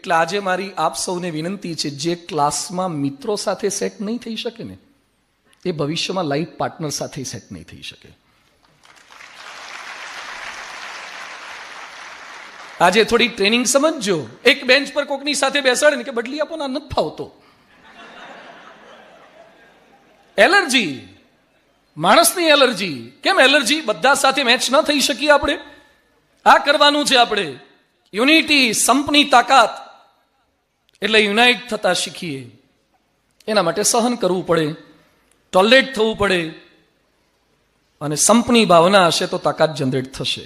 એટલે આજે મારી આપ સૌને વિનંતી છે, જે ક્લાસમાં મિત્રો સાથે સેટ નહીં થઈ શકે ને, એ ભવિષ્યમાં લાઈફ પાર્ટનર સાથે સેટ નહીં થઈ શકે. આજે થોડી ટ્રેનિંગ સમજજો. એક બેન્ચ પર કોકની સાથે બેસાડે ને કે બદલી આપો ના, નથી ફાવતો. એલર્જી, માણસની એલર્જી. કેમ એલર્જી? બધા સાથે મેચ ન થઈ શકીએ આપણે. આ કરવાનું છે આપણે. યુનિટી, સંપની તાકાત. એટલે યુનાઇટ થતા શીખીએ. એના માટે સહન કરવું પડે, ટોલરેટ થવું પડે, અને સંપની ભાવના હશે તો તાકાત જનરેટ થશે.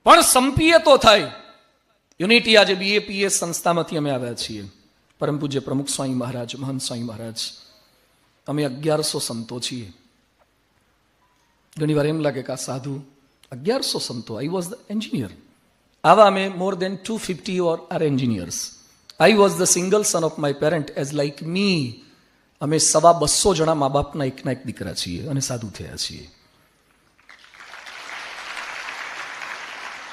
પણ સંપીએ તો થાય. યુનિટી આજે BAPS સંસ્થામાંથી અમે આવ્યા છીએ. પરમ પૂજ્ય પ્રમુખ સ્વામી મહારાજ, મહંત સ્વામી મહારાજ, અમે 1100 સંતો છીએ. ઘણી વાર એમ લાગે કે આ સાધુ 1100 સંતો. I was the engineer. આવા અમે more than 250 are engineers. I was the single son of my parent as like me. અમે 250 જણા મા બાપના એકના એક દીકરા છીએ અને સાધુ થયા છીએ.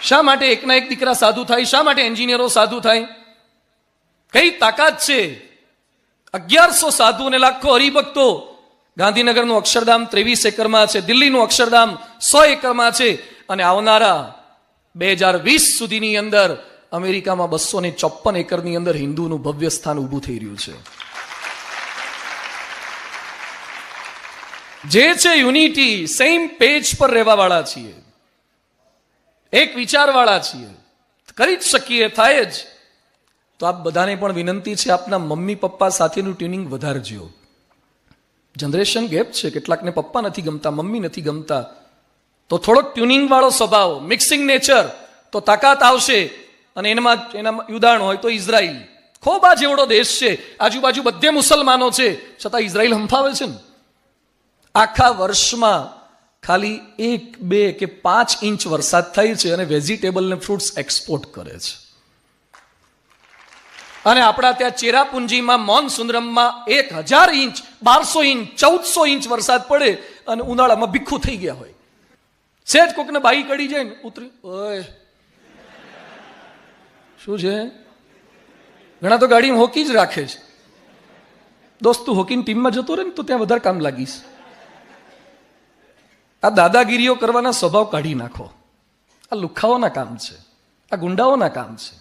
શા માટે એકના એક દીકરા સાધુ થાય? શા માટે એન્જિનિયરો સાધુ થાય? કઈ તાકાત છે? 1100 સાધુ અને લાખો હરિભક્તો. ગાંધીનગરનું અક્ષરધામ 23 એકરમાં છે, દિલ્હીનું અક્ષરધામ 100 એકરમાં છે, અને આવનારા 2020 સુધીની અંદર અમેરિકામાં 254 એકરની અંદર હિન્દુનું ભવ્ય સ્થાન ઊભું થઈ રહ્યું છે. જે છે યુનિટી, સેમ પેજ પર રહેવા વાળા છીએ, એક વિચાર વાળા છીએ, કરી જ શકીએ, થાય જ. તો આપ બધાને પણ વિનંતી છે, આપના મમ્મી પપ્પા સાથેનું ટ્યુનિંગ વધારજો. જનરેશન ગેપ છે, કેટલાકને પપ્પા નથી ગમતા, મમ્મી નથી ગમતા. તો થોડોક ટ્યુનિંગ વાળો સ્વભાવ, મિક્સિંગ નેચર, તો તાકાત આવશે. અને એના ઉદાહરણ હોય તો ઇઝરાયલ. ખૂબ આ જેવડો દેશ છે, આજુબાજુ બધે મુસલમાનો છે, છતાં ઇઝરાયલ હંફાવે છે ને. આખા વર્ષમાં ખાલી 1, 2 કે 5 ઇંચ વરસાદ થાય છે અને વેજીટેબલ ને ફ્રૂટ્સ એક્સપોર્ટ કરે છે. અને આપણા ત્યાં ચેરાપુંજીમાં મોનસુંદરમમાં 1000 ઇંચ, 1200 ઇંચ, 1400 ઇંચ વરસાદ પડે અને ઉનાળામાં ભીખું થઈ ગયા હોય. સેજ કોકને બાઈ કડી જાય ને, ઉતરી, ઓય શું છે? ઘણા તો ગાડીમાં હોકી જ રાખે છે. દોસ્ત તું હોકીની ટીમમાં જતો રહે ને તો ત્યાં વધારે કામ લાગીશ. આ દાદાગીરીઓ કરવાના સ્વભાવ કાઢી નાખો. આ લુખાઓના કામ છે, આ ગુંડાઓના કામ છે.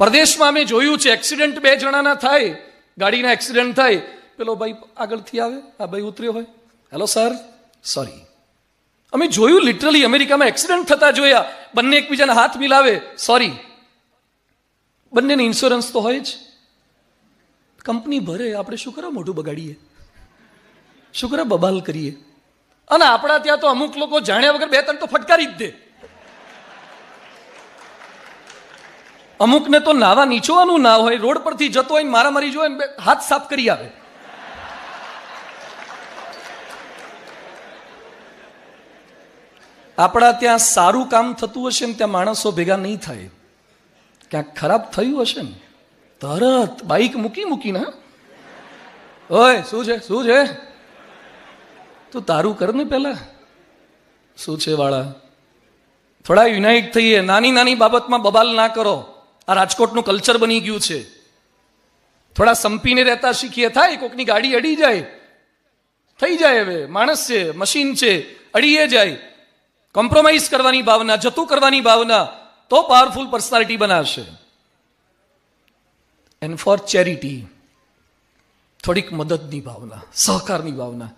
પરદેશમાં અમે જોયું છે, એક્સિડન્ટ 2 જણાના થાય, ગાડીના એક્સિડન્ટ થાય, પેલો ભાઈ આગળથી આવે, આ ભાઈ ઉતર્યો હોય, હેલો સર, સોરી. અમે જોયું લિટરલી, અમેરિકામાં એક્સિડન્ટ થતા જોયા, બંને એકબીજાના હાથ મિલાવે, સોરી. બંનેને ઇન્સ્યોરન્સ તો હોય જ, કંપની ભરે, આપણે શું કરવા મોઢું બગાડીએ, શું કરવા બબાલ કરીએ? અને આપણા ત્યાં તો અમુક લોકો જાણ્યા વગર 2-3 તો ફટકારી જ દે. અમુકને તો નાવા નીચોવાનું ના હોય, રોડ પરથી જતો હોય મારામારી જોઈ ને હાથ સાફ કરી આવે. આપણા ત્યાં સારું કામ થતું હશે ને ત્યાં માણસો ભેગા નહીં થાય. ક્યાંક ખરાબ થયું હશે ને તરત બાઈક મૂકીને, ઓય શું છે, શું છે, તું તારું કર ને પહેલા. શું છે વાળા? થોડા યુનાઇટ થઈએ, નાની નાની બાબતમાં બબાલ ના કરો. આ રાજકોટનું કલ્ચર બની ગયું છે. થોડા સંપીને રહેતા શીખીએ. થાય કોકની ગાડી અડી જાય, થઈ જાય. હવે માણસ છે, મશીન છે, અડીએ જાય. કોમ્પ્રોમાઇઝ કરવાની ભાવના, જતું કરવાની ભાવના, તો પાવરફુલ પર્સનાલિટી બનાવશે. એન્ડ ફોર ચેરિટી, થોડીક મદદની ભાવના, સહકારની ભાવના.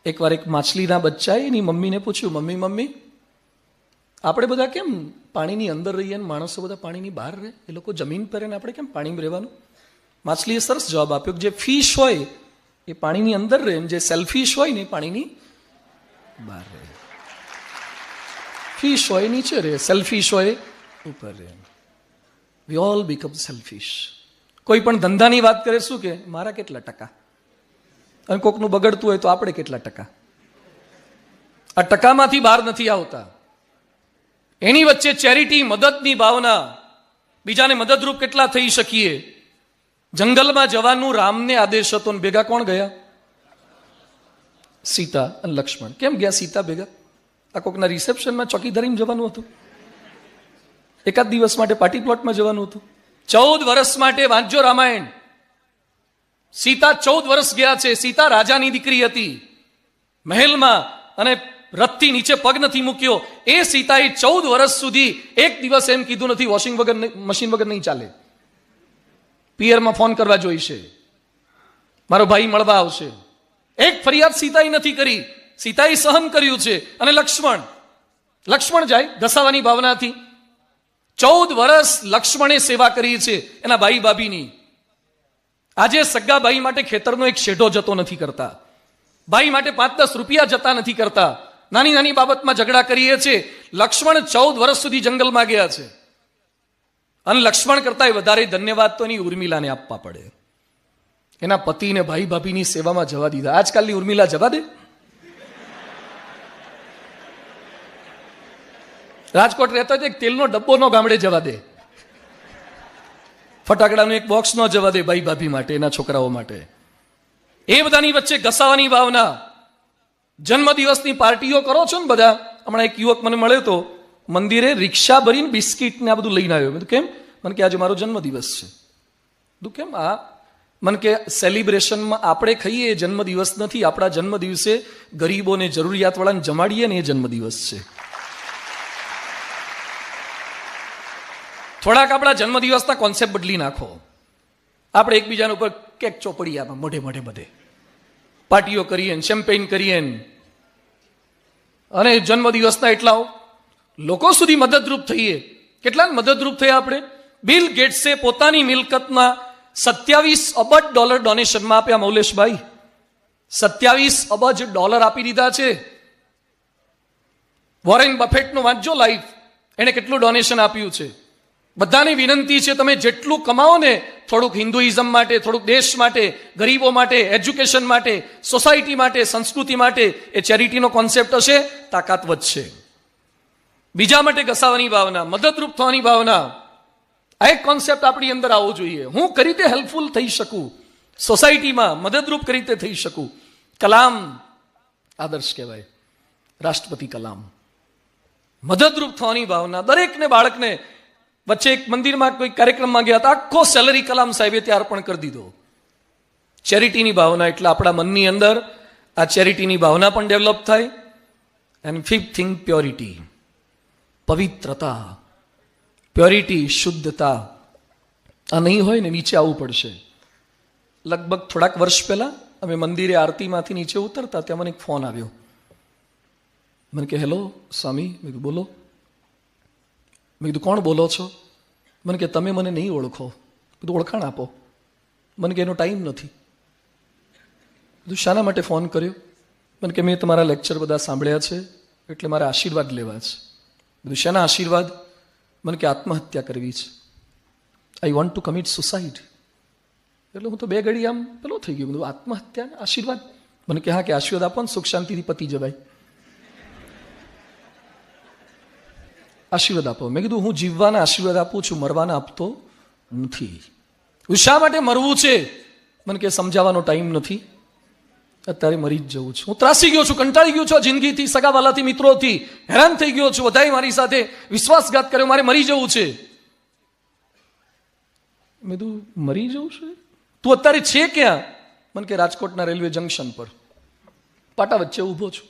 એકવાર એક માછલીના બચ્ચાએ એની મમ્મીને પૂછ્યું, મમ્મી આપણે બધા કેમ પાણીની અંદર રહીએ ને માણસો બધા પાણીની બહાર રહે? એ લોકો જમીન પર ને આપણે કેમ પાણીમાં રહેવાનું? માછલીએ સરસ જવાબ આપ્યો કે જે ફિશ હોય એ પાણીની અંદર રહે, જે સેલ્ફિશ હોય ને એ પાણીની બહાર રહે. ફિશ હોય નીચે રહે, સેલ્ફિશ હોય ઉપર રહે. We all become selfish. કોઈ પણ ધંધાની વાત કરે શું કે મારા કેટલા ટકા, અને કોકનું બગડતું હોય તો આપણે કેટલા ટકા. આ ટકામાંથી બહાર નથી આવતા. એની વચ્ચે ચેરિટી, મદદની ભાવના, બીજાને મદદરૂપ કેટલા થઈ શકીએ. જંગલમાં જવાનું રામને આદેશ હતો, ભેગા કોણ ગયા? સીતા અને લક્ષ્મણ. કેમ ગયા સીતા ભેગા? આ કોકના રિસેપ્શનમાં ચોકી ધરીને જવાનું હતું, એકાદ દિવસ માટે પાર્ટી પ્લોટમાં જવાનું હતું. 14 વર્ષ માટે વાંચજો રામાયણ. સીતા 14 વર્ષ ગયા છે. સીતા રાજાની દીકરી હતી મહેલમાં, અને રથથી નીચે પગ નથી મૂક્યો. એ સીતાએ 14 વર્ષ સુધી એક દિવસ એમ કીધું નથી વોશિંગ વગર, મશીન વગર નહીં ચાલે. પિયરમાં ફોન કરવા જોઈશે, મારો ભાઈ મળવા આવશે. એક ફરિયાદ સીતાએ નથી કરી. સીતાએ સહન કર્યું છે. અને લક્ષ્મણ જાય ઘસાવાની ભાવનાથી. 14 વર્ષ લક્ષ્મણે સેવા કરી છે એના ભાઈ ભાભીની. આજે સગા ભાઈ માટે ખેતરનો એક શેઢો જતો નથી કરતા, ભાઈ માટે 5-10 રૂપિયા જતા નથી કરતા, નાની નાની બાબતમાં ઝઘડા કરીએ છીએ. લક્ષ્મણ 14 વર્ષ સુધી જંગલમાં ગયા છે, અને લક્ષ્મણ કરતા વધારે ધન્યવાદ તો એની ઉર્મિલાને આપવા પડે. એના પતિને ભાઈ ભાભીની સેવામાં જવા દીધા. આજકાલની ઉર્મિલા જવા દે? રાજકોટ રહેતો એક તેલનો ડબ્બો નો ગામડે જવા દે, ફટાકડાનું એક બોક્સ નો જવા દે ભાઈ ભાભી માટે, એના છોકરાઓ માટે. એ બધાની વચ્ચે ઘસાવાની ભાવના. જન્મદિવસની પાર્ટીઓ કરો છો ને બધા. હમણાં એક યુવક મને મળ્યો તો, મંદિરે રિક્ષા ભરીને બિસ્કીટ ને આ બધું લઈને આવ્યો. મેં કેમ? મને કે આજે મારો જન્મદિવસ છે. બધું કેમ? આ મને કે સેલિબ્રેશનમાં આપણે ખાઈએ એ જન્મદિવસ નથી, આપણા જન્મદિવસે ગરીબોને જરૂરિયાતવાળાને જમાડીએ ને એ જન્મદિવસ છે. થોડાક આપણા જન્મદિવસના કોન્સેપ્ટ બદલી નાખો. આપણે એકબીજાના ઉપર કેક ચોપડી આપે, મોઢે મોઢે બધે પાર્ટીઓ કરીએ, શેમ્પેન કરીએ, અને જન્મદિવસના એટલા લોકો સુધી મદદરૂપ થઈએ. કેટલા મદદરૂપ થયા આપણે? બિલ ગેટ્સે પોતાની મિલકતના $27 અબજ ડોનેશનમાં આપ્યા. મૌલેશભાઈ, $27 અબજ આપી દીધા છે. વોરેન બફેટનું વાંચજો લાઈફ, એને કેટલું ડોનેશન આપ્યું છે. બધાની વિનંતી છે, તમે જેટલું કમાઓ ને થોડુંક હિન્દુઇઝમ માટે, થોડુંક દેશ માટે, ગરીબો માટે, એજ્યુકેશન માટે, સોસાયટી માટે, સંસ્કૃતિ માટે, એ ચેરિટીનો કોન્સેપ્ટ હશે, તાકાત વધશે. બીજા માટે ઘસાવાની ભાવના, મદદરૂપ થવાની ભાવના, આ એક કોન્સેપ્ટ આપણી અંદર આવવો જોઈએ. હું કઈ રીતે હેલ્પફુલ થઈ શકું સોસાયટીમાં, મદદરૂપ કઈ રીતે થઈ શકું. કલામ આદર્શ કહેવાય, રાષ્ટ્રપતિ કલામ. મદદરૂપ થવાની ભાવના દરેકને, બાળકને. વચ્ચે એક મંદિરમાં કોઈ કાર્યક્રમમાં ગયા હતા, આખો સેલરી કલામ સાહેબે ત્યાં અર્પણ કરી દીધો. ચેરિટીની ભાવના. એટલે આપણા મનની અંદર આ ચેરિટીની ભાવના પણ ડેવલપ થાય. એન્ડ 5th થિંગ, પ્યોરિટી, પવિત્રતા. પ્યોરિટી, શુદ્ધતા. આ નહીં હોય ને નીચે આવવું પડશે. લગભગ થોડાક વર્ષ પહેલા અમે મંદિરે આરતીમાંથી નીચે ઉતરતા, ત્યાં મને એક ફોન આવ્યો. મને કે હેલો સ્વામી. મેં કીધું બોલો. મેં કીધું કોણ બોલો છો? મને કે તમે મને નહીં ઓળખો. કીધું ઓળખાણ આપો. મને કે એનો ટાઈમ નથી. કીધું શાના માટે ફોન કર્યો? મને કે મેં તમારા લેક્ચર બધા સાંભળ્યા છે, એટલે મારા આશીર્વાદ લેવા છે. કીધું શાના આશીર્વાદ? મને કે આત્મહત્યા કરવી છે. I want to commit suicide. એટલે હું તો બે ઘડી આમ પેલો થઈ ગયો. બધું આત્મહત્યા આશીર્વાદ? મને કે હા, કે આશીર્વાદ આપો ને સુખ શાંતિથી પતી જવાય. આશીર્વાદ આપો. મેં કીધું હું જીવવાના આશીર્વાદ આપું છું, મરવાના આપતો નથી. શા માટે મરવું છે? મને કે સમજાવવાનો ટાઈમ નથી, અત્યારે મરી જ જવું છું. હું ત્રાસી ગયો છું, કંટાળી ગયો છું આ જિંદગીથી, સગાવાલાથી, મિત્રોથી હેરાન થઈ ગયો છું. બધાએ મારી સાથે વિશ્વાસઘાત કર્યો, મારે મરી જવું છે. મેં કીધું મરી જવું છે? તું અત્યારે છે ક્યાં? મને કે રાજકોટના રેલવે જંકશન પર પાટા વચ્ચે ઊભો છું,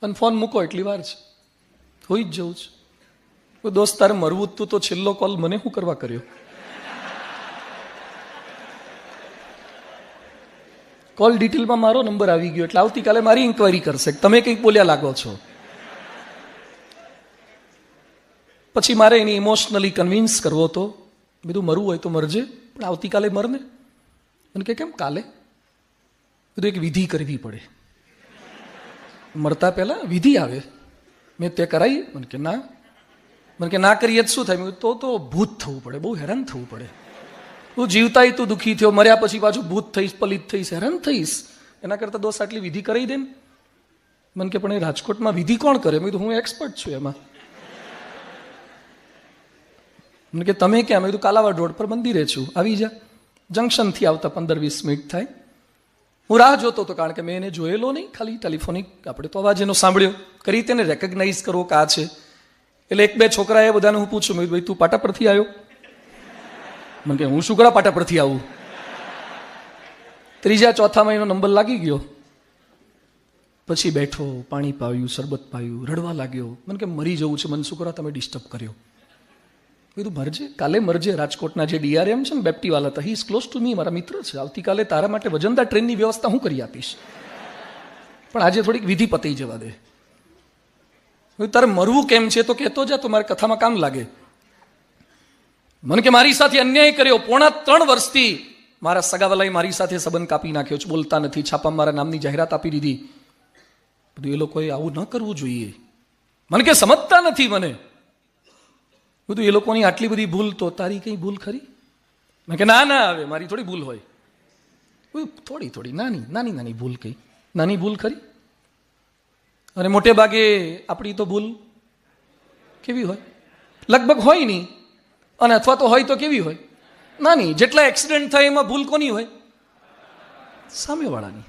અને ફોન મૂકો એટલી વાર છે, હોઈ જ જવું છે. દોસ્ત તારે મરવું તું તો છેલ્લો કોલ મને શું કરવા કર્યો? કોલ ડિટેલમાં મારો નંબર આવી ગયો, એટલે આવતીકાલે મારી ઇન્ક્વાયરી કરશે તમે કંઈક બોલ્યા લાગો છો. પછી મારે એની ઇમોશનલી કન્વિન્સ કરવો હતો. બીજું મરવું હોય તો મરજે, પણ આવતીકાલે મરને. મને કે કેમ કાલે? બધું એક વિધિ કરવી પડે, મરતા પહેલા વિધિ આવે. મેં તે કરાવી? મને કે ના. મને કે ના કરીએ શું થાય? તો ભૂત થવું પડે, બહુ હેરાન થવું પડે. તું જીવતાય તું દુઃખી થયો, મર્યા પછી પાછું ભૂત થઈશ, પલિત થઈશ, હેરાન થઈશ. એના કરતા દોસ્ત આટલી વિધિ કરાવી દે. મને કે પણ એ રાજકોટમાં વિધિ કોણ કરે? મેં કીધું હું એક્સપર્ટ છું એમાં. મને કે તમે ક્યાં? મેં કીધું કાલાવાડ રોડ પર મંદિરે છું, આવી જા. જંકશનથી આવતા 15-20 મિનિટ થાય. હું રાહ જોતો હતો, કારણ કે મેં એને જોયેલો નહીં, ખાલી ટેલિફોનિક આપણે તો અવાજ એનો સાંભળ્યો, કરી તેને રેકગ્નાઇઝ કરવો કે આ છે. એટલે 1-2 છોકરાએ બધાને હું પૂછું, મેં ભાઈ તું પાટા પરથી આવ્યો? મને કે હું શું કરા પાટા પરથી આવું. ત્રીજા ચોથામાં એનો નંબર લાગી ગયો. પછી બેઠો, પાણી પાવ્યું, શરબત પાયું, રડવા લાગ્યો. મને કે મરી જવું છે, મને શું કરા તમે ડિસ્ટર્બ કર્યો. કીધું મરજે, કાલે મરજે. રાજકોટના જે ડીઆરએમ છે ને બેપ્ટીવાલા હતા, he is close to me, મારા મિત્ર છે. આવતીકાલે તારા માટે વજનદાર ટ્રેનની વ્યવસ્થા હું કરી આપીશ, પણ આજે થોડીક વિધિ પતી જવા દે. તારે મરવું કેમ છે તો કહેતો જા, તો મારે કથામાં કામ લાગે. મને કે મારી સાથે અન્યાય કર્યો. 3.5 વર્ષથી મારા સગાવાલાએ મારી સાથે સંબંધ કાપી નાખ્યો છે, બોલતા નથી, છાપામાં મારા નામની જાહેરાત આપી દીધી. બધું એ લોકોએ આવું ન કરવું જોઈએ. મને કે સમજતા નથી. મને બધું એ લોકોની આટલી બધી ભૂલ, તો તારી કઈ ભૂલ ખરી? મેં કે ના ના, હવે મારી થોડી ભૂલ હોય. થોડી થોડી નાની નાની નાની ભૂલ, કઈ નાની ભૂલ ખરી? અને મોટે ભાગે આપણી તો ભૂલ કેવી હોય? લગભગ હોય નહીં, અને અથવા તો હોય તો કેવી હોય? નાની. જેટલા એક્સિડન્ટ થાય એમાં ભૂલ કોની હોય? સામેવાળાની.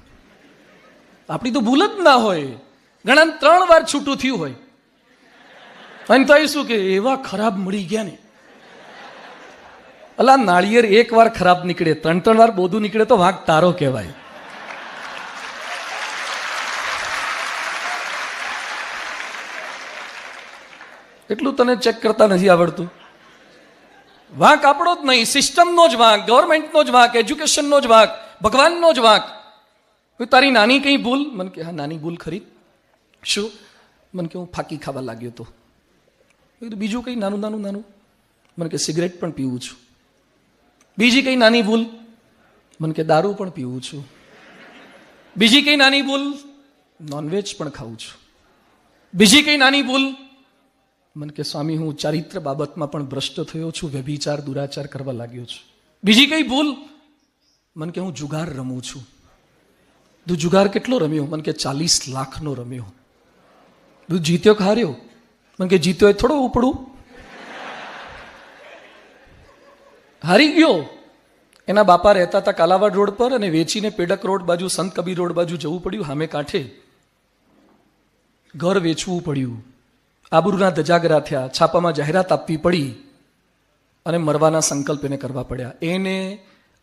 આપણી તો ભૂલ જ ના હોય. ઘણા 3 વાર છૂટું થયું હોય, અને તો શું કે એવા ખરાબ મળી ગયા ને. અલા નાળિયેર 1 વાર ખરાબ નીકળે, 3 વાર બોધું નીકળે તો વાંક તારો કહેવાય. એટલું તને ચેક કરતા નથી આવડતું. વાંક આપણો જ નહીં, સિસ્ટમનો જ વાંક, ગવર્મેન્ટનો જ વાંક, એજ્યુકેશનનો જ વાંક, ભગવાનનો જ વાંક. તારી નાની કઈ ભૂલ? મને કે હા નાની ભૂલ ખરી. શું? મને કે હું ફાકી ખાવા લાગ્યો હતો. બીજું કઈ નાનું નાનું નાનું? મને કે સિગરેટ પણ પીવું છું. બીજી કઈ નાની ભૂલ? મને કે દારૂ પણ પીવું છું. બીજી કઈ નાની ભૂલ? નોનવેજ પણ ખાઉં છું. બીજી કઈ નાની ભૂલ? મને કે સ્વામી હું ચારિત્ર બાબતમાં પણ ભ્રષ્ટ થયો છું, વ્યભિચાર દુરાચાર કરવા લાગ્યો છું. બીજી કઈ ભૂલ? મને કે હું જુગાર રમું છું. તું જુગાર કેટલો રમ્યો? મને કે 40 લાખનો રમ્યો. તું જીત્યો કે હાર્યો? મને કે જીત્યો એ થોડો ઉપડું, હારી ગયો. એના બાપા રહેતા હતા કાલાવાડ રોડ પર, અને વેચીને પેડક રોડ બાજુ, સંત કબીર રોડ બાજુ જવું પડ્યું. સામે કાંઠે ઘર વેચવું પડ્યું. આબરૂના ધજાગરા થયા, છાપામાં જાહેરાત આપવી પડી, અને મરવાના સંકલ્પ એને કરવા પડ્યા. એને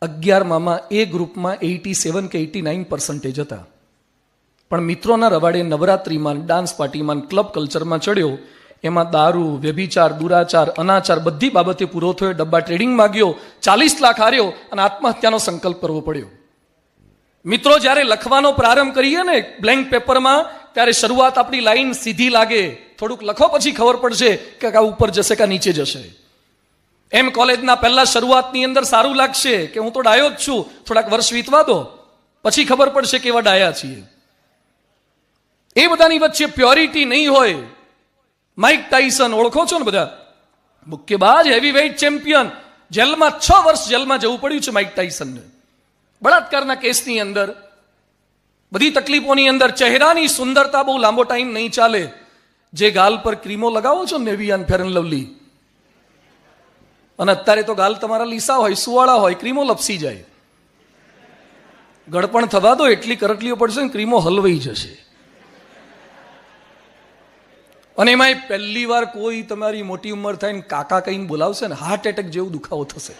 11માં એ ગ્રુપમાં 87 કે 89% હતા. પણ મિત્રોના રવાડે નવરાત્રિમાં, ડાન્સ પાર્ટીમાં, ક્લબ કલ્ચરમાં ચડ્યો. એમાં દારૂ, વ્યભિચાર, દુરાચાર, અનાચાર બધી બાબતે પૂરો થયો. ડબ્બા ટ્રેડિંગમાં ગયો, 40 લાખ હાર્યો, અને આત્મહત્યાનો સંકલ્પ કરવો પડ્યો. મિત્રો જ્યારે લખવાનો પ્રારંભ કરીએ ને બ્લેન્ક પેપરમાં, ત્યારે શરૂઆત આપણી લાઈન સીધી લાગે. થોડુંક લખો પછી ખબર પડશે કે આ ઉપર જશે કે નીચે જશે. એમ કોલેજના પહેલા શરૂઆતની અંદર સારું લાગશે કે હું તો ડાયો જ છું, થોડાક વર્ષ વીતવા દો, પછી ખબર પડશે કેવા ડાયા છીએ. એ બધાની વચ્ચે પ્યોરિટી નહીં હોય. માઇક ટાઇસન ઓળખો છો ને બધા? મુક્કેબાજ, હેવીવેઇટ ચેમ્પિયન. જેલમાં 6 વર્ષ જેલમાં જવું પડ્યું છે માઇક ટાઇસનને. બળાત્કારના કેસની અંદર, બધી તકલીફોની અંદર. ચહેરાની સુંદરતા બહુ લાંબો ટાઈમ નહીં ચાલે. જે ગાલ પર ક્રીમો લગાવો છો, નેવિયાન, ફેર એન્ડ લવલી, અને અત્યારે તો ગાલ તમારા લીસા હોય, સુવાળા હોય, ક્રીમો લપસી જાય. ગળપણ થવા દો, એટલી કરટલીઓ પડશે ને ક્રીમો હલવાઈ જશે. અને એમાં પહેલી વાર કોઈ તમારી મોટી ઉંમર થાય ને કાકા કહીને બોલાવશે ને, હાર્ટ એટેક જેવું દુખાવો થશે.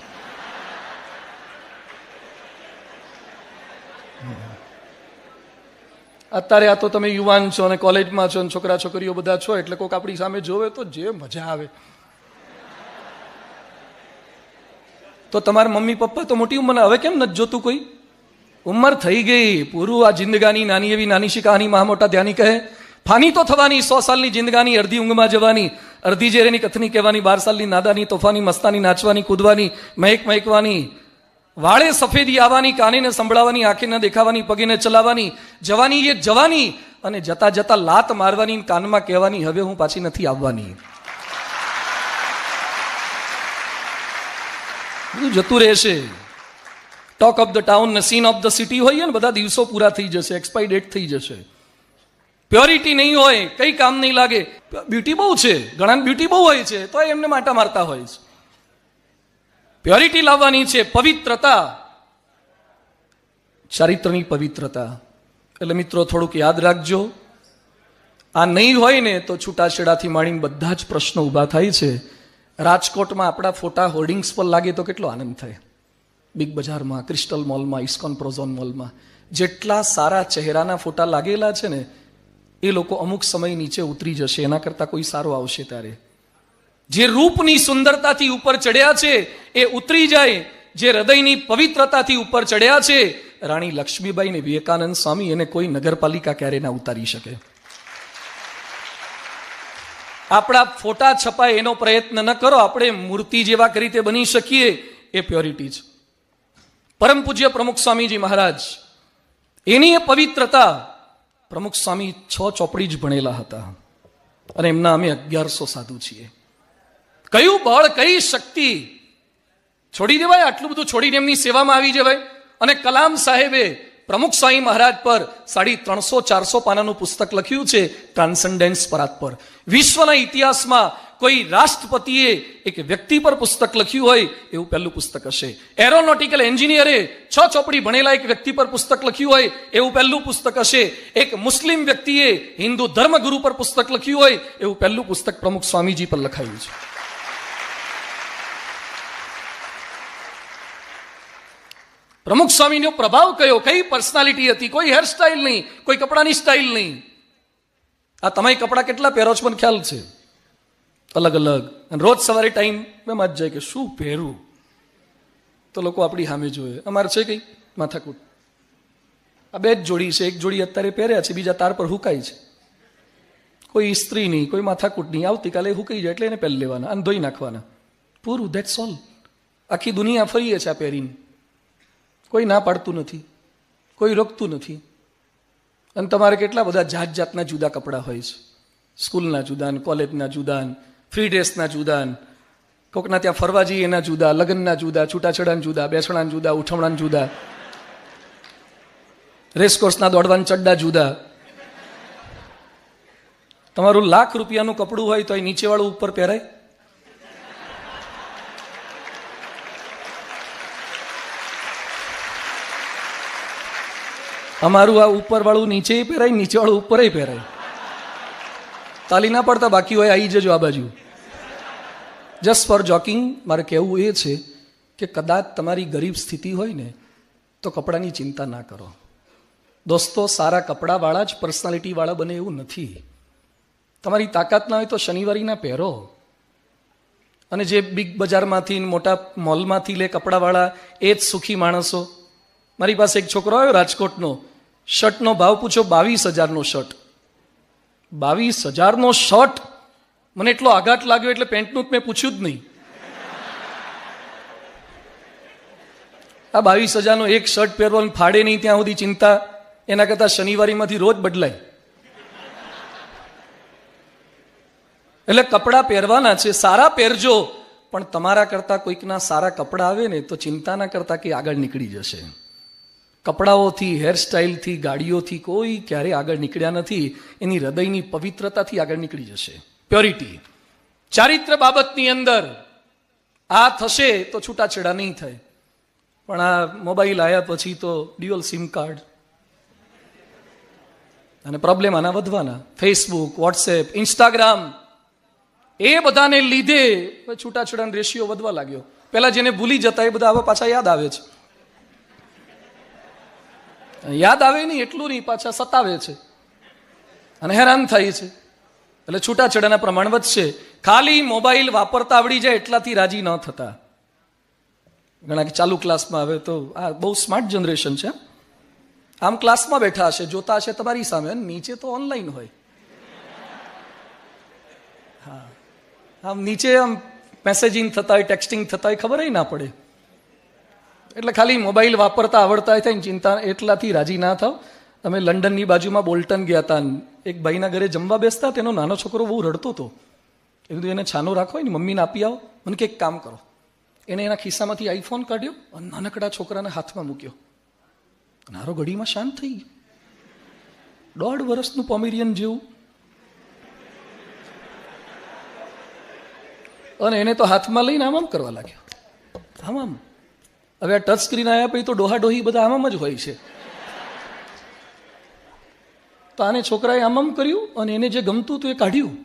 અત્યારે આ તો તમે યુવાન છો અને કોલેજમાં છો, છોકરા છોકરીઓ બધા છો, એટલે કોઈક આપણી સામે જોવે તો જે મજા આવે. તો તમારા મમ્મી પપ્પા તો મોટી ઉંમરના, હવે કેમ નથી જોતું કોઈ? ઉંમર થઈ ગઈ, પૂરું. આ જિંદગાની નાની એવી નાની શી કહાની મહા મોટા ધ્યાની કહે. ફાની તો થવાની, 100 સાલની જિંદગાની અડધી ઊંઘમાં જવાની, અડધી જેરેની કથની કહેવાની, 12 સાલની નાદાની, તોફાની, મસ્તાની, નાચવાની, કૂદવાની, મહેકવાની, વાળે સફેદી આવવાની, કાને સંભળાવાની, આંખે ન દેખાવાની, પગે ન ચલાવવાની. જવાની એ જવાની, અને જતા જતા લાત મારવાની, કાનમાં કહેવાની હવે હું પાછી નથી આવવાની. બધું જતું રહેશે. ટોક ઓફ ધ ટાઉન ને સીન ઓફ ધ સિટી હોઈએ ને, બધા દિવસો પૂરા થઈ જશે, એક્સપાયરી ડેટ થઈ જશે. પ્યોરિટી નહીં હોય, કઈ કામ નહીં લાગે. બ્યુટી બહુ છે, ઘણા બ્યુટી બહુ હોય છે, તો એમને માટા મારતા હોય છે. પ્યોરિટી લાવવાની છે, પવિત્રતા, ચારિત્રની પવિત્રતા. એટલે મિત્રો થોડુંક યાદ રાખજો. આ નહીં હોય ને તો છૂટાછેડાથી માંડીને બધા જ પ્રશ્નો ઊભા થાય છે. રાજકોટમાં આપણા ફોટા હોર્ડિંગ્સ પર લાગે તો કેટલો આનંદ થાય. બિગ બજારમાં, ક્રિસ્ટલ મોલમાં, ઇસ્કોન પ્રોઝોન મોલમાં જેટલા સારા ચહેરાના ફોટા લાગેલા છે ને, એ લોકો અમુક સમય નીચે ઉતરી જશે, એના કરતાં કોઈ સારો આવશે ત્યારે. જે રૂપની સુંદરતાથી ઉપર ચડ્યા છે એ ઉતરી જાય, જે હૃદયની પવિત્રતાથી ઉપર ચડ્યા છે, રાણી લક્ષ્મીબાઈ ને વિવેકાનંદ સ્વામી, એને કોઈ નગરપાલિકા ક્યારે ના ઉતારી શકે. આપણા ફોટા છપાય એનો પ્રયત્ન ન કરો, આપણે મૂર્તિ જેવા કઈ રીતે બની શકીએ એ પ્યોરિટી છે. પરમ પૂજ્ય પ્રમુખ સ્વામીજી મહારાજ, એની એ પવિત્રતા, પ્રમુખ સ્વામી 6 ચોપડી જ ભણેલા હતા અને એમના અમે 1100 સાધુ છીએ. કયું બળ, કઈ શક્તિ, છોડી દેવાય? આટલું બધું છોડીને એમની સેવામાં આવી જવાય? અને કલામ સાહેબે પ્રમુખ સ્વામી મહારાજ પર 350-400 પાનાનું પુસ્તક લખ્યું છે, ટ્રાન્સેન્ડન્સ પર. વિશ્વના ઇતિહાસમાં કોઈ રાષ્ટ્રપતિએ એક વ્યક્તિ પર પુસ્તક લખ્યું હોય એવું પહેલું પુસ્તક હશે. એરોનોટિકલ એન્જિનિયરે 6 ચોપડી ભણેલા એક વ્યક્તિ પર પુસ્તક લખ્યું હોય એવું પહેલું પુસ્તક હશે. એક મુસ્લિમ વ્યક્તિએ હિન્દુ ધર્મગુરુ પર પુસ્તક લખ્યું હોય એવું પહેલું પુસ્તક પ્રમુખ સ્વામીજી પર લખાયું છે. પ્રમુખ સ્વામીનો પ્રભાવ કયો, કઈ પર્સનાલિટી હતી? કોઈ હેરસ્ટાઇલ નહીં, કોઈ કપડાની સ્ટાઇલ નહીં. આ તમે કપડા કેટલા પહેરો છો મને ખ્યાલ છે, અલગ અલગ. અને રોજ સવારે ટાઈમ એમાં જ જાય કે શું પહેરવું, તો લોકો આપણી સામે જોયે. અમારે છે કઈ માથાકૂટ, આ 2 જ જોડી છે, એક જોડી અત્યારે પહેર્યા છે, બીજા તાર પર હુકાય છે. કોઈ ઇસ્ત્રી નહીં, કોઈ માથાકૂટ નહીં. આવતીકાલે હુકાઈ જાય એટલે એને પહેરી લેવાના અને ધોઈ નાખવાના, પૂરું, ધેટ્સ ઓલ. આખી દુનિયા ફરીએ છે આ પહેરીને, કોઈ ના પાડતું નથી, કોઈ રોકતું નથી. અને તમારે કેટલા બધા જાત જાતના જુદા કપડાં હોય છે, સ્કૂલના જુદા, કોલેજના જુદા, ફ્રી ડ્રેસના જુદા, કોકના ત્યાં ફરવા જઈએ એના જુદા, લગ્નના જુદા, છૂટાછેડાના જુદા, બેસણાના જુદા, ઉઠમણાના જુદા, રેસકોર્સના દોડવાના ચડ્ડા જુદા. તમારું લાખ રૂપિયાનું કપડું હોય તો એ નીચેવાળું ઉપર પહેરાય? અમારું આ ઉપર વાળું નીચે પહેરાય, નીચે વાળું ઉપર પહેરાય. તાલી ના પડતા બાકી હોય આવી જજો આ બાજુ. જસ્ટ ફોર જોકિંગ મારે કહેવું એ છે કે કદાચ તમારી ગરીબ સ્થિતિ હોય ને તો કપડાની ચિંતા ના કરો. દોસ્તો, સારા કપડાવાળા જ પર્સનાલિટીવાળા બને એવું નથી. તમારી તાકાત ના હોય તો શનિવારીના પહેરો. અને જે બિગ બજારમાંથી, મોટા મોલમાંથી લે કપડાવાળા, એ જ સુખી માણસો. મારી પાસે એક છોકરો આવ્યો રાજકોટનો, શર્ટનો ભાવ પૂછો 22,000નો શર્ટ. 22,000નો શર્ટ! મને એટલો આઘાત લાગ્યો એટલે પેન્ટનું મેં પૂછ્યું જ નહીં. આ 22,000નો એક શર્ટ પહેરવાનું ફાડે નહીં ત્યાં સુધી ચિંતા, એના કરતાં શનિવારીમાંથી રોજ બદલાય. એટલે કપડાં પહેરવાના છે, સારા પહેરજો, પણ તમારા કરતાં કોઈકના સારા કપડાં આવે ને તો ચિંતા ના કરતા કે આગળ નીકળી જશે. કપડાઓથી, હેરસ્ટાઇલથી, ગાડીઓથી કોઈ ક્યારે આગળ નીકળ્યા નથી. એની હૃદયની પવિત્રતાથી આગળ નીકળી જશે. પ્યોરિટી, ચારિત્ર બાબતની અંદર આ થશે તો છૂટાછેડા નહીં થાય. પણ આ મોબાઈલ આવ્યા પછી તો ડ્યુઅલ સિમ કાર્ડ અને પ્રોબ્લેમ આના વધવાના. ફેસબુક, વોટ્સએપ, ઇન્સ્ટાગ્રામ, એ બધાને લીધે છૂટાછેડાનો રેશિયો વધવા લાગ્યો. પેલા જેને ભૂલી જતા એ બધા હવે પાછા યાદ આવે છે. યાદ આવે નહીં એટલું નહીં, પાછા સતાવે છે અને હેરાન થાય છે. એટલે છૂટાછેડાના પ્રમાણ વધશે. ખાલી મોબાઈલ વાપરતા આવડી જાય એટલાથી રાજી ન થતા. ઘણા ચાલુ ક્લાસમાં, હવે તો આ બહુ સ્માર્ટ જનરેશન છે. આમ ક્લાસમાં બેઠા હશે, જોતા હશે તમારી સામે, નીચે તો ઓનલાઈન હોય. હા, આમ નીચે આમ મેસેજિંગ થતા હોય, ટેક્સ્ટિંગ થતા હોય, ખબર ના પડે. એટલે ખાલી મોબાઈલ વાપરતા આવડતા હોય ને ચિંતા, એટલાથી રાજી ના થાવ. અમે લંડનની બાજુમાં બોલ્ટન ગયા હતા, એક ભાઈના ઘરે જમવા બેસતા, તેનો નાનો છોકરો બહુ રડતો હતો. એ બધું એને છાનો રાખો ને મમ્મીને આપી આવો. મને કે એક કામ કરો, એને એના ખિસ્સામાંથી આઈફોન કાઢ્યો અને નાનકડા છોકરાના હાથમાં મૂક્યો. નારો ઘડીમાં શાંત થઈ ગયો. 1.5 વર્ષનું પોમેરિયન જેવું. અને એને તો હાથમાં લઈને આમ કરવા લાગ્યો. આમ હવે આ ટચ સ્ક્રીન આવ્યા પછી તો ડોહાડોહી બધા આમ જ હોય છે. તો આને છોકરાએ આમ કર્યું અને એને જે ગમતું હતું એ કાઢ્યું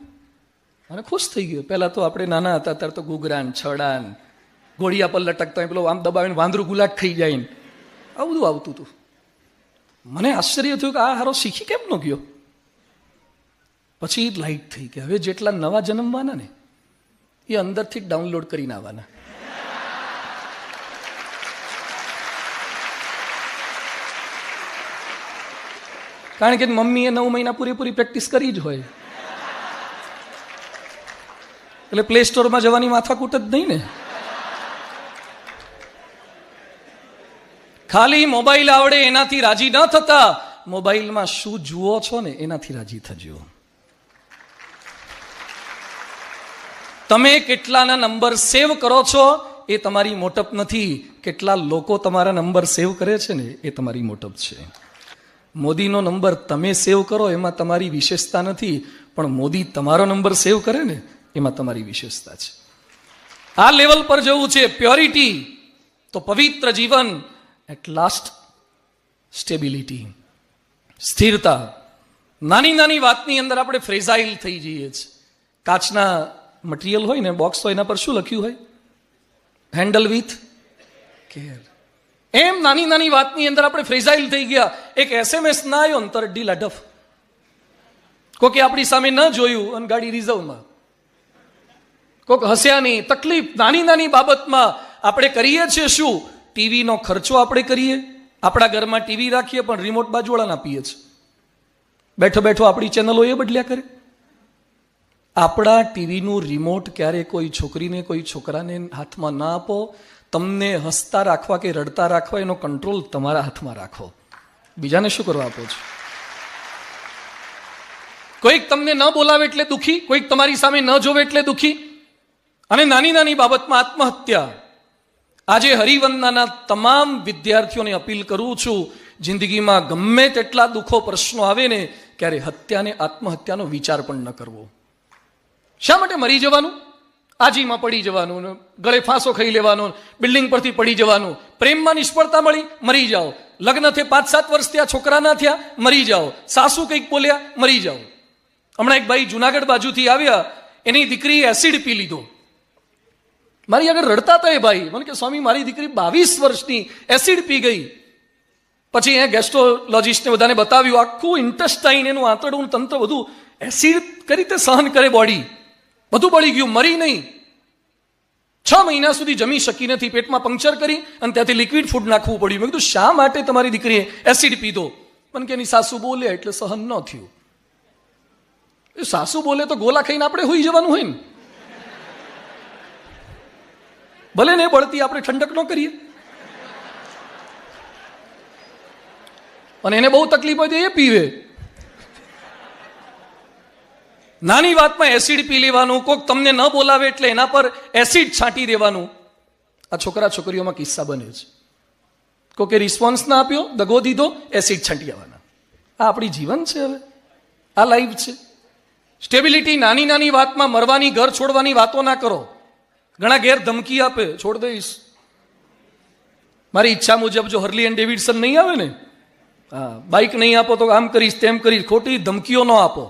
અને ખુશ થઈ ગયો. પહેલા તો આપણે નાના હતા ત્યારે તો ઘૂઘરાન છડાન ઘોડિયા પર લટકતા હોય, પેલો આમ દબાવીને વાંદરું ગુલાટ થઈ જાય ને આવું બધું આવતું હતું. મને આશ્ચર્ય થયું કે આ હારો શીખી કેમ ન ગયો. પછી લાઈટ થઈ કે હવે જેટલા નવા જન્મવાના ને એ અંદરથી જ ડાઉનલોડ કરીને આવવાના. કારણ કે મમ્મીએ 9 મહિના પૂરેપૂરી પ્રેક્ટિસ કરી જ હોય, એટલે પ્લે સ્ટોરમાં જવાની માથાકૂટ જ નહીં ને. ખાલી મોબાઈલ આવડે એનાથી રાજી ન થતા, મોબાઈલમાં શું જુઓ છો ને એનાથી રાજી થજો. તમે કેટલાના નંબર સેવ કરો છો એ તમારી મોટપ નથી, કેટલા લોકો તમારા નંબર સેવ કરે છે ને એ તમારી મોટપ છે. મોદીનો નંબર તમે સેવ કરો એમાં તમારી વિશેષતા નથી, પણ મોદી તમારો નંબર સેવ કરે ને એમાં તમારી વિશેષતા છે. આ લેવલ પર જવું છે, પ્યોરિટી, તો પવિત્ર જીવન, એટ લાસ્ટ સ્ટેબિલિટી, સ્થિરતા. નાની નાની વાતની અંદર આપણે ફ્રેઝાઇલ થઈ જઈએ છીએ. કાચના મટીરિયલ હોય ને, બોક્સ હોય, એના પર શું લખ્યું હોય? Handle with care. એમ નાની નાની વાતની અંદર આપણે ફ્રેઝાઇલ થઈ ગયા. એક SMS ના આવ્યો ને તરત ઢીલા ઢફ, કોકે આપણી સામે ન જોયું અને ગાડી રિઝર્વમાં, કોક હસ્યા નહીં. તકલીફ નાની નાની બાબતમાં આપણે કરીએ છીએ શું? ટીવીનો ખર્ચો આપણે કરીએ, આપણા ઘરમાં ટીવી રાખીએ પણ રિમોટ બાજુવાળાને આપીએ છીએ. બેઠો બેઠો આપણી ચેનલો એ બદલ્યા કરે. આપણા ટીવીનું રિમોટ ક્યારે કોઈ છોકરીને કોઈ છોકરાને હાથમાં ના આપો. તમને હસતા રાખવા કે રડતા રાખવા એનો કંટ્રોલ તમારા હાથમાં રાખો. બીજાને શું કરવા આપો છો? કોઈક તમને ન બોલાવે એટલે દુખી, કોઈક તમારી સામે ન જોવે એટલે દુખી. અને નાની નાની બાબતમાં આત્મહત્યા. આજે હરિવંદનાના તમામ વિદ્યાર્થીઓને અપીલ કરું છું, જિંદગીમાં ગમે તેટલા દુઃખો પ્રશ્નો આવે ને, ક્યારે હત્યાને આત્મહત્યાનો વિચાર પણ ન કરવો. શા માટે મરી જવાનું? આજીમાં પડી જવાનું, ગળે ફાંસો ખાઈ લેવાનો, બિલ્ડિંગ પરથી પડી જવાનું. પ્રેમમાં નિષ્ફળતા મળી, મરી જાઓ. લગ્ન થી 5-7 વર્ષ થયા, છોકરા ના થયા, મરી જાઓ. સાસુ કંઈક બોલ્યા, મરી જાઓ. હમણાં એક ભાઈ જુનાગઢ બાજુથી આવ્યા, એની દીકરીએ એસિડ પી લીધો. મારી આગળ રડતા હતા એ ભાઈ, મને કે સ્વામી મારી દીકરી 22 વર્ષની એસિડ પી ગઈ. પછી એ ગેસ્ટ્રોલોજિસ્ટને બધાને બતાવ્યું, આખું ઇન્ટેસ્ટાઇન, એનું આંતરડું તંત્ર બધું એસિડ કઈ રીતે સહન કરે બોડી, બધું બળી ગયું, મરી નહીં. 6 મહિના સુધી જમી શકી નથી, પેટમાં પંક્ચર કરી અને ત્યાંથી લિક્વિડ ફૂડ નાખવું પડ્યું. મેં કીધું શા માટે તમારી દીકરીએ એસિડ પીધો? મને કે એની સાસુ બોલે એટલે સહન ન થયું. એ સાસુ બોલે તો ગોલા ખાઈને આપણે હોઈ જવાનું હોય ને, ભલે ને બળતી આપણે ઠંડક ન કરીએ. અને એને બહુ તકલીફ હોય તો એ પીવે. નાની વાતમાં એસિડ પી લેવાનું, કોઈક તમને ન બોલાવે એટલે એના પર એસિડ છાંટી દેવાનું. આ છોકરા છોકરીઓમાં કિસ્સા બને છે. કોકે રિસ્પોન્સ ના આપ્યો, દગો દીધો, એસિડ છાંટી આવવાના. આ આપણી જીવન છે, હવે આ લાઈફ છે. સ્ટેબિલિટી. નાની નાની વાતમાં મરવાની, ઘર છોડવાની વાતો ના કરો. ઘણા ઘેર ધમકી આપે, છોડ દઈશ, મારી ઈચ્છા મુજબ જો હર્લી એન્ડ ડેવિડસન નહીં આવે ને, હા, બાઇક નહીં આપો તો આમ કરીશ તેમ કરીશ. ખોટી ધમકીઓ ન આપો,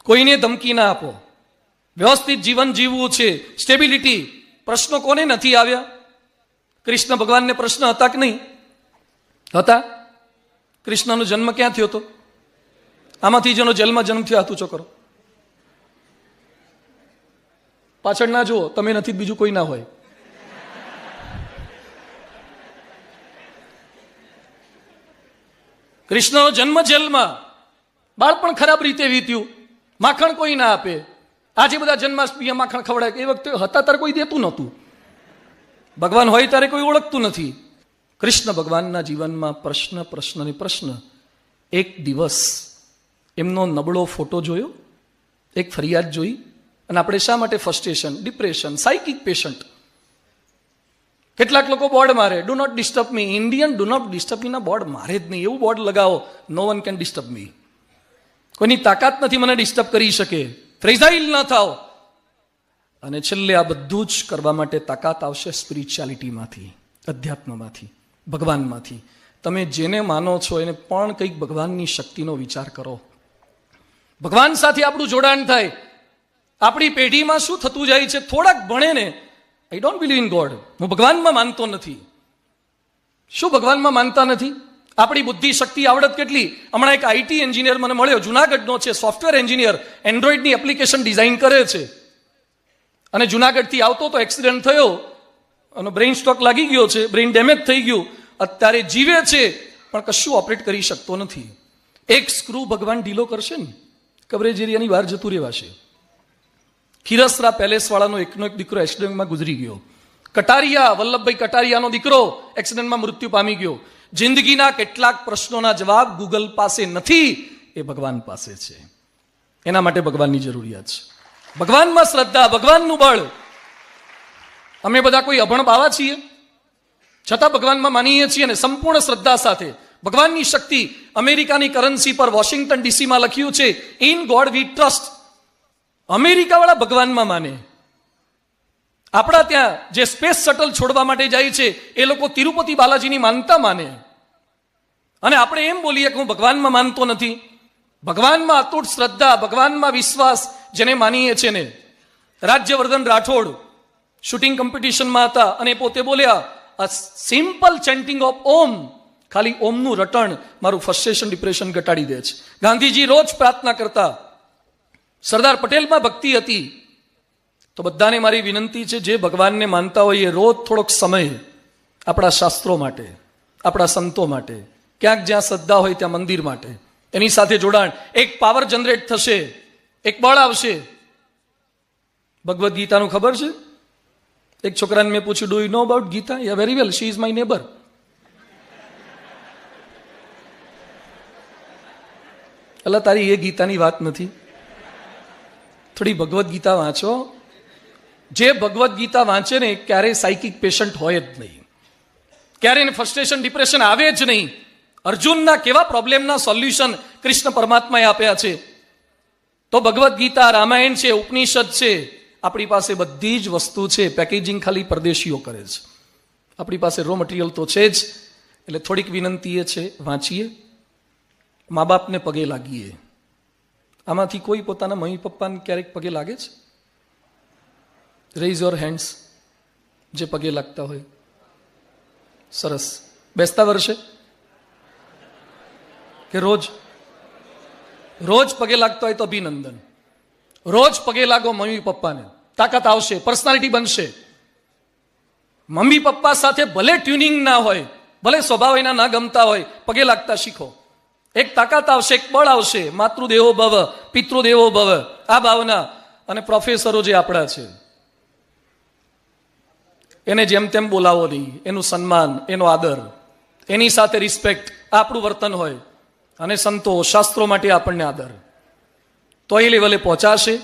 કોઈને ધમકી ના આપો. વ્યવસ્થિત જીવન જીવવું છે. સ્ટેબિલિટી. પ્રશ્નો કોને નથી આવ્યા? કૃષ્ણ ભગવાનને પ્રશ્ન હતા કે નહીં હતા? કૃષ્ણનો જન્મ ક્યાં થયો હતો? આમાંથી જેનો જન્મ થયો હાથ ઊંચો કરો. પાછળ ના જુઓ, તમે નથી બીજું કોઈ ના હોય. કૃષ્ણનો જન્મ જેલમાં, બાળપણ ખરાબ રીતે વીત્યું, માખણ કોઈ ના આપે. આજે બધા જન્માષ્ટમી માખણ ખવડાય, એ વખતે હતા ત્યારે કોઈ દેતું નહોતું. ભગવાન હોય ત્યારે કોઈ ઓળખતું નથી. કૃષ્ણ ભગવાનના જીવનમાં પ્રશ્ન. એક દિવસ એમનો નબળો ફોટો જોયો, એક ફરિયાદ જોઈ, અને આપણે શા માટે ફ્રસ્ટ્રેશન, ડિપ્રેશન, સાયકિક પેશન્ટ. કેટલાક લોકો બોર્ડ મારે, do not disturb me. Indian do not disturb me ના બોર્ડ મારે જ નહીં. એવું બોર્ડ લગાવો, no one can disturb me. કોઈની તાકાત નથી મને ડિસ્ટર્બ કરી શકે. ફ્રેઝાઇલ ન થાવ. અને છેલ્લે આ બધું જ કરવા માટે તાકાત આવશે સ્પિરિચ્યુઆલિટીમાંથી, અધ્યાત્મમાંથી, ભગવાનમાંથી. તમે જેને માનો છો એને પણ કંઈક ભગવાનની શક્તિનો વિચાર કરો. ભગવાન સાથે આપણું જોડાણ થાય. આપણી પેઢીમાં શું થતું જાય છે, થોડાક ભણે ને I don't believe in God, હું ભગવાનમાં માનતો નથી. શું ભગવાનમાં માનતા નથી? આપણી બુદ્ધિ શક્તિ આવડત કેટલી? હમણાં એક આઈટી એન્જિનિયર મને મળ્યો, જુનાગઢનો છે, સોફ્ટવેર એન્જિનિયર, એન્ડ્રોઈડની એપ્લિકેશન ડિઝાઇન કરે છે. અને જુનાગઢથી આવતો તો એક્સિડન્ટ થયો અને બ્રેઇન સ્ટ્રોક લાગી ગયો છે, બ્રેઇન ડેમેજ થઈ ગયું, અત્યારે જીવે છે પણ કશું ઓપરેટ કરી શકતો નથી. એક સ્ક્રૂ ભગવાન ઢીલો કરશે ને, કવરેજ એરિયાની બહાર જતું રહેવાશે. ખીરસરા પેલેસ વાળાનો એકનો એક દીકરો એક્સિડન્ટમાં ગુજરી ગયો. કટારિયા, વલ્લભભાઈ કટારિયાનો દીકરો એક્સિડન્ટમાં મૃત્યુ પામી ગયો. જિંદગીના કેટલાક પ્રશ્નોના જવાબ ગૂગલ પાસે નથી, એ ભગવાન પાસે છે. એના માટે ભગવાનની જરૂરિયાત છે. ભગવાનમાં શ્રદ્ધા, ભગવાનનું બળ. અમે બધા કોઈ અભણ બાવા છીએ, છતાં ભગવાનમાં માનીએ છીએ અને સંપૂર્ણ શ્રદ્ધા સાથે. ભગવાનની શક્તિ, અમેરિકાની કરન્સી પર વોશિંગ્ટન ડીસીમાં લખ્યું છે, in God V trust. America વાળા ભગવાનમાં માને. આપણા ત્યાં જે સ્પેસ શટલ છોડવા માટે જાય છે એ લોકો તિરુપતિ બાલાજીની માનતા માને. અને આપણે એમ બોલીએ કે હું ભગવાનમાં માનતો નથી. ભગવાનમાં અતૂટ શ્રદ્ધા, ભગવાનમાં વિશ્વાસ જેને માનીએ છીએ ને. રાજ્યવર્ધન રાઠોડ શૂટિંગ કોમ્પિટિશનમાં હતા અને પોતે બોલ્યા, અ સિમ્પલ ચેન્ટિંગ ઓફ ઓમ, ખાલી ઓમનું રટણ મારું ફ્રસ્ટ્રેશન, ડિપ્રેશન ઘટાડી દે છે. ગાંધીજી રોજ પ્રાર્થના કરતા. સરદાર પટેલમાં ભક્તિ હતી. તો બધાને મારી વિનંતી છે, જે ભગવાનને માનતા હોય એ રોજ થોડોક સમય આપણા શાસ્ત્રો માટે, આપણા સંતો માટે, ક્યાંક જ્યાં શ્રદ્ધા હોય ત્યાં મંદિર માટે, એની સાથે જોડાણ. એક પાવર જનરેટ થશે, એક બળ આવશે. ભગવદ્ ગીતાનું ખબર છે? એક છોકરાને મેં પૂછ્યું, do you know about Geeta? Yeah very well, she is my neighbour. એટલે તારી એ ગીતાની વાત નથી. થોડી ભગવદ્ ગીતા વાંચો. જે ભગવદ્ ગીતા વાંચે ને ક્યારેય સાયકિક પેશન્ટ હોય જ નહીં, ક્યારેય ફ્રસ્ટ્રેશન, ડિપ્રેશન આવે જ નહીં. અર્જુનના કેવા પ્રોબ્લેમના સોલ્યુશન કૃષ્ણ પરમાત્માએ આપ્યા છે. તો ભગવદ્ ગીતા, રામાયણ છે, ઉપનિષદ છે, આપણી પાસે બધી જ વસ્તુ છે. પેકેજિંગ ખાલી પરદેશીઓ કરે છે. આપણી પાસે રો મટીરિયલ તો છે જ. એટલે થોડીક વિનંતી એ છે, વાંચીએ, મા બાપને પગે લાગીએ. આમાંથી કોઈ પોતાના મમ્મી પપ્પાને ક્યારેક પગે લાગે છે? રેઇઝ યોર હેન્ડ્સ જે પગે લાગતા હોય. સરસ. બેસતા વર્ષે કે રોજ? રોજ પગે લાગતા હોય તો અભિનંદન. રોજ પગે લાગો મમ્મી પપ્પાને, તાકાત આવશે, પર્સનાલિટી બનશે. મમ્મી પપ્પા સાથે ભલે ટ્યુનિંગ ના હોય, ભલે સ્વભાવ એના ના ગમતા હોય, પગે લાગતા શીખો. એક તાકાત આવશે, એક બળ આવશે. માતૃદેવો ભવ, પિતૃદેવો ભવ, આ ભાવના. અને પ્રોફેસરો જે આપણા છે એને જેમ તેમ બોલાવો નહીં. એનું સન્માન, એનો આદર, એની સાથે રિસ્પેક્ટ, આપણું વર્તન હોય. અને સંતો, શાસ્ત્રો માટે આપણને આદર. તો એ લેવલે પહોંચાશે.